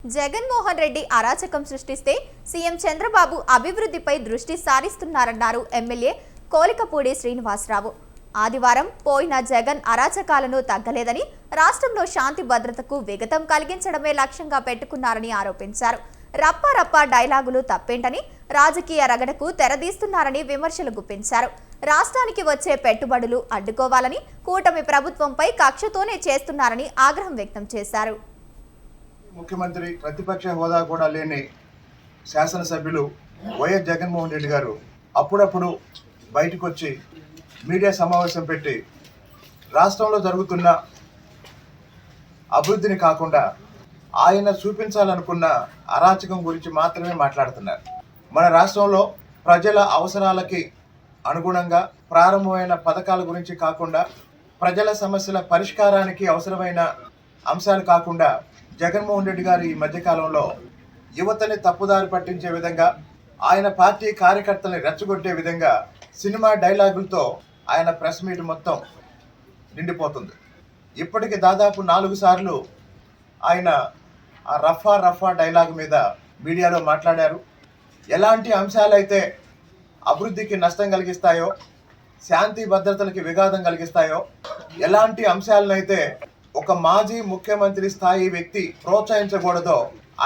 జగన్మోహన్ రెడ్డి అరాచకం సృష్టిస్తే సీఎం చంద్రబాబు అభివృద్ధిపై దృష్టి సారిస్తున్నారన్నారు ఎమ్మెల్యే కోలికపూడి శ్రీనివాసరావు. ఆదివారం పోయిన జగన్ అరాచకాలను తగ్గలేదని, రాష్ట్రంలో శాంతి భద్రతకు విఘాతం కలిగించడమే లక్ష్యంగా పెట్టుకున్నారని ఆరోపించారు. రప్ప డైలాగులు తప్పేంటని, రాజకీయ రగడకు తెరదీస్తున్నారని విమర్శలు గుప్పించారు. రాష్ట్రానికి వచ్చే పెట్టుబడులు అడ్డుకోవాలని కూటమి ప్రభుత్వంపై కక్షతోనే చేస్తున్నారని ఆగ్రహం వ్యక్తం చేశారు. ముఖ్యమంత్రి ప్రతిపక్ష హోదా కూడా లేని శాసనసభ్యులు వైఎస్ జగన్మోహన్ రెడ్డి గారు అప్పుడప్పుడు బయటకు వచ్చి మీడియా సమావేశం పెట్టి రాష్ట్రంలో జరుగుతున్న అభివృద్ధిని కాకుండా ఆయన చూపించాలనుకున్న అరాచకం గురించి మాత్రమే మాట్లాడుతున్నారు. మన రాష్ట్రంలో ప్రజల అవసరాలకి అనుగుణంగా ప్రారంభమైన పథకాల గురించి కాకుండా, ప్రజల సమస్యల పరిష్కారానికి అవసరమైన అంశాలు కాకుండా జగన్మోహన్ రెడ్డి గారు ఈ మధ్యకాలంలో యువతని తప్పుదారి పట్టించే విధంగా, ఆయన పార్టీ కార్యకర్తల్ని రెచ్చగొట్టే విధంగా సినిమా డైలాగులతో ఆయన ప్రెస్ మీట్ మొత్తం నిండిపోతుంది. ఇప్పటికి దాదాపు 4 సార్లు ఆయన ఆ రఫా డైలాగ్ మీద మీడియాలో మాట్లాడారు. ఎలాంటి అంశాలైతే అభివృద్ధికి నష్టం కలిగిస్తాయో, శాంతి భద్రతలకి విఘాతం కలిగిస్తాయో, ఎలాంటి అంశాలనైతే ఒక మాజీ ముఖ్యమంత్రి స్థాయి వ్యక్తి ప్రోత్సహించకూడదో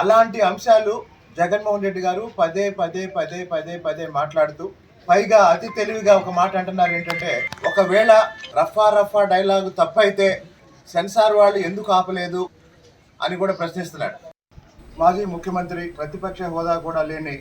అలాంటి అంశాలు జగన్మోహన్ రెడ్డి గారు పదే మాట్లాడుతూ, పైగా అతి తెలివిగా ఒక మాట అంటున్నారు ఏంటంటే, ఒకవేళ రఫా డైలాగు తప్పైతే సెన్సార్ వాళ్ళు ఎందుకు ఆపలేదు అని కూడా ప్రశ్నిస్తున్నాడు. మాజీ ముఖ్యమంత్రి ప్రతిపక్ష హోదా కూడా లేని